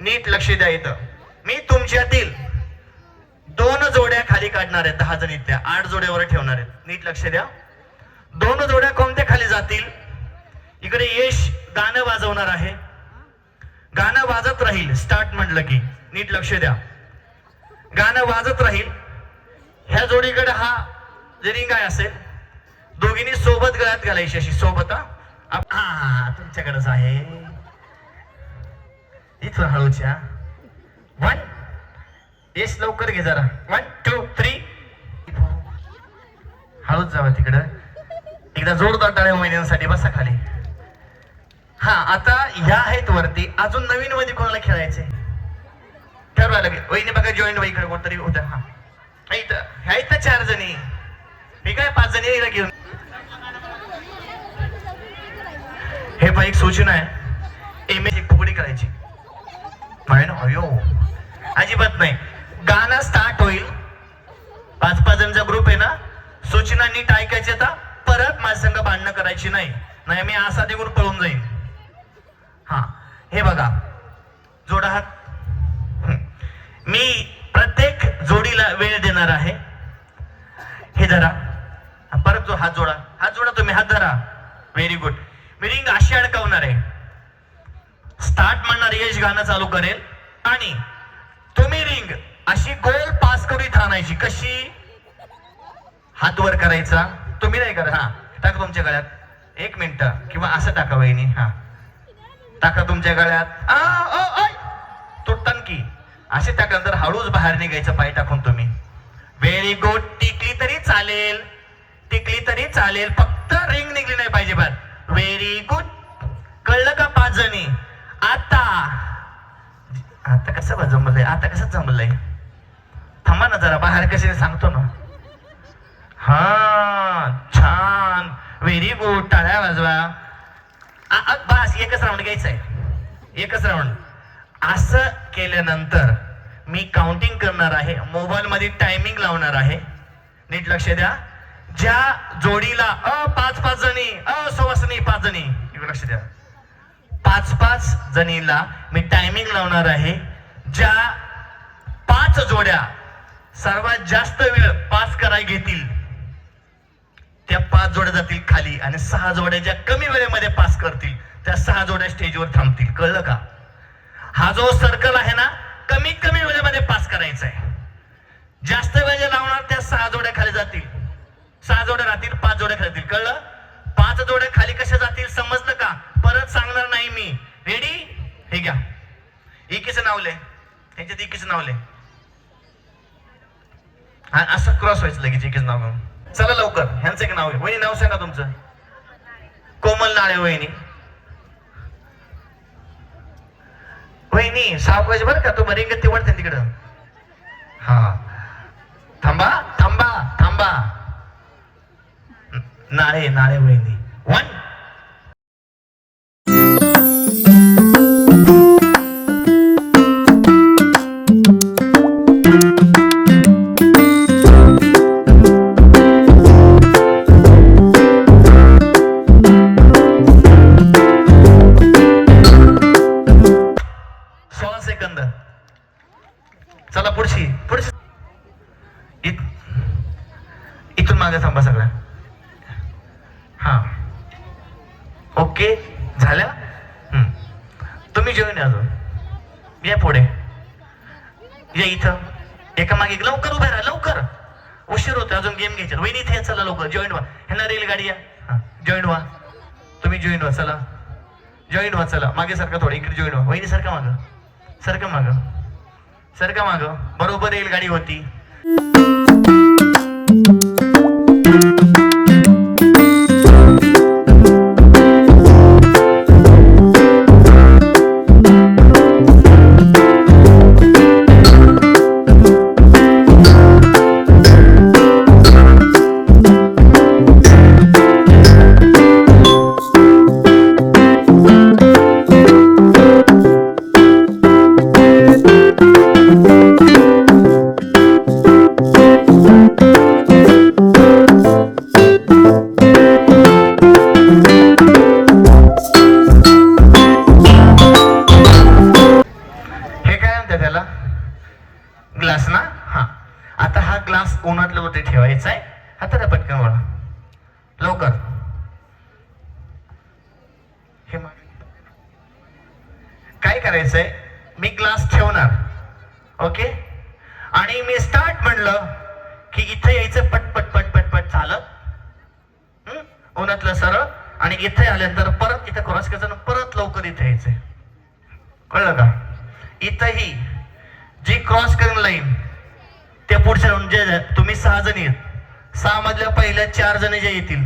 नीट लक्ष द्या. इथं मी तुमच्यातील 2 जोड्या खाली काढणार आहेत. 10 जणीतल्या 8 जोड्यावर ठेवणार आहेत. नीट लक्ष द्या. 2 जोड्या कोणत्या खाली जातील? इकडे यश गाणं वाजवणार आहे. गाणं वाजत राहील स्टार्ट म्हटलं की. नीट लक्ष द्या. गाणं वाजत राहील. ह्या जोडीकडे हा जे रिंग आहे असेल, दोघींनी सोबत गळ्यात घालायची अशी सोबत. हा तुमच्याकडेच आहे. इथं हळूच्या 1 यश लवकर घे जरा. 1 2 3 हळूच जावा तिकडं. एकदा जोरदार टाळ्या महिन्यांसाठी. बसा खाली. हा आता ह्या आहेत वरती. अजून नवीन मध्ये कोणाला खेळायचे ठरवायला लागेल. वहिनी बघा जॉईंट इकडे कोणतरी होतं. हा इथं ह्या इथं 4 जणी. हे काय 5 जणी हिला घेऊन. हे पण एक सूचना आहे. एमएची फुगडी करायची नाही ना. अयो अजिबात नाही. गाणं स्टार्ट होईल. 5-5 जणांचा ग्रुप आहे ना. सूचना नीट ऐकायची. आता परत माझ्या संग भांडणं करायची नाही. नाही मी असा देऊन पळून जाईन. हा हे बघा जोडा हात. मी प्रत्येक जोडीला वेळ देणार आहे. हे धरा. परत जो हात जोडा. हात जोडा तुम्ही. हात धरा. Very good. मी रिंग अशी अडकवणार आहे. स्टार्ट म्हणणार यश गाणं चालू करेल आणि तुम्ही रिंग अशी गोल पास करून इथं आणायची. कशी? हात वर करायचा. तुम्ही नाही करा. हा टाका तुमच्या गळ्यात. 1 मिनिट किंवा असं टाका वहिनी. हा टाका तुमच्या गळ्यात. तुटन की असे टाका. तर हळूच बाहेर निघायचं पाय टाकून तुम्ही. Very good. टिकली तरी चालेल. टिकली तरी चालेल. फक्त रिंग निघली नाही पाहिजे बाहेर. Very good. कळलं का 5 जणी? आता आता कसं जमलंय? आता कसं जमलंय? थांबा ना जरा. बाहेर कसे सांगतो ना. हा छान. Very good. टाळ्या वाजवा. बस एकच राऊंड घ्यायचा आहे. एकच राऊंड. असं केल्यानंतर मी काउंटिंग करणार आहे. मोबाईल मध्ये टायमिंग लावणार आहे. नीट लक्ष द्या. ज्या जोडीला 5-5 जणी सवासनी 5 जणी इकडे लक्ष द्या. 5-5 जणीला मी टायमिंग लावणार आहे. ज्या 5 जोड्या सर्वात जास्त वेळ पास कराय घेतील त्या 5 जोड्या जातील खाली आणि 6 जोड्या ज्या कमी वेळेमध्ये पास करतील त्या 6 जोड्या स्टेजवर थांबतील. कळलं का? हा जो सर्कल आहे ना कमीत कमी वेळेमध्ये पास करायचा आहे. जास्त वेळ लावणार त्या 6 जोड्या खाली जातील. 6 जोड्या राहतील. 5 जोड्या खाली जातील. कळलं? 5 जोड्या खाली कशा जातील समजलं का? परत सांगणार नाही मी. रेडी? हे घ्या. एकीचं नावले त्यांच्यात. एकीचं नावले. हा असं क्रॉस व्हायचं लगेच. एकीचं नाव घेऊन चला लवकर. ह्यांचं एक नाव आहे. वहिनी नाव सांगा तुमचं. कोमल नाळे वहिनी. वहिनी सावकाश बरं का. तुम्हाला रिंग ते वाटते तिकडं. हा थांबा थांबा थांबा. नाळे नाळे वहिनी. 1 16 सेकंद. चला पुढची पुढची. इथून मागे थांबा सगळ्या. हा ओके झाल्या. तुम्ही जॉईन अजून या पुढे या. इथं एका मागे लवकर उभे राहा. लवकर उशीर होतो. अजून गेम घ्यायचे. वहिनी इथे चला लवकर. जॉईन व्हा. ह्यांना रेलगाडी या. जॉईन व्हा. तुम्ही जॉईन व्हा. चला जॉईन व्हा. चला मागे सारखा थोडं. इकडे जॉईन व्हा. वहिनी सारखा मागं. सारखं मागं. सारखं मागं. बरोबर रेलगाडी होती. झाला ग्लास ना. हा आता हा ग्लास उन्हातलं होते ठेवायचा आहे. हाताला पटकन वळा लवकर. हे काय करायचंय, मी ग्लास ठेवणार. ओके, आणि मी स्टार्ट म्हणलं की इथे यायचं पट पट पट पट पट चालत उन्हातलं सरळ, आणि इथे आल्यानंतर परत इथे क्रॉस करायचं, परत लवकर इथे यायचंय. कळलं का? इथंही जी क्रॉस करून लाईन त्या पुढच्या म्हणजे तुम्ही 6 जण येत, 6 मधल्या पहिल्या 4 जण जे येतील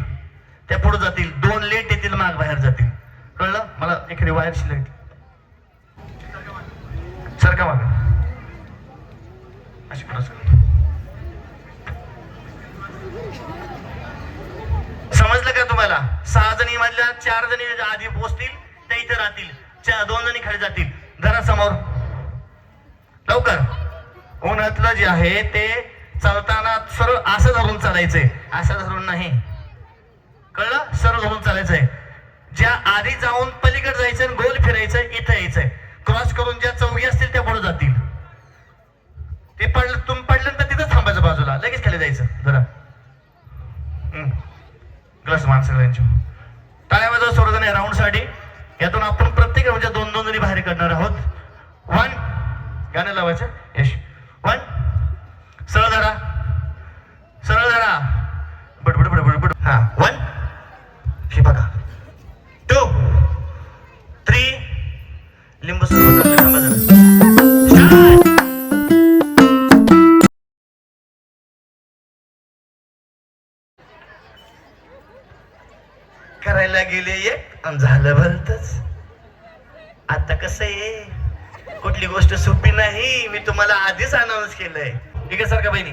त्या पुढे जातील, 2 लेट येतील, माग बाहेर जातील. कळलं? मला एखादी वायर शिल्लक सारखा माग अशी क्रॉस कर. समजलं का तुम्हाला? 6 जणी मधल्या 4 जणी आधी पोहोचतील, त्या इथे राहतील, 2 जणी खाली जातील. जरा समोर लवकर. उन्हातलं जे आहे ते चालताना सरळ असं धरून चालायचंय, असं धरून नाही. कळलं? सरळ धरून चालायचंय. ज्या आधी जाऊन पलीकडे जायचंय, गोल फिरायचंय, इथं यायचंय. क्रॉस करून ज्या चौघी असतील त्या पुढे जातील. ते पडलं, तुम्ही पडल्यानंतर तिथं थांबायचं, बाजूला लगेच खाली जायचं. जरा ग्लास मान सगळ्यांची टाळ्या वाजवा सर्वजण राऊंड साठी. यातून आपण प्रत्येक म्हणजे 2-2 जणी बाहेर काढणार आहोत. 1 गाणं लावायचं. यश 1 सरळ धरा, सरळ धरा, बडबड बडबड बड. हा 1 हे बघा, 2 3 लिंबू सरबत थांबा जरा. करायला गेले एक आणि झालं भलतच. आता कसं आहे, कुठली गोष्ट सोपी नाही, मी तुम्हाला आधीच अनाऊन्स केलंय. ठीक आहे सारखा बहिणी.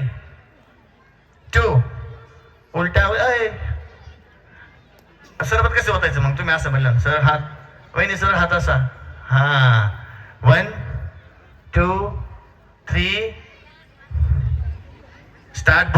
2 उलटा सरबत कसं होतायचं मग? तुम्ही असं म्हणलं सर हात, वहिनी सर हात असा. हा 1 2 3 स्टार्ट.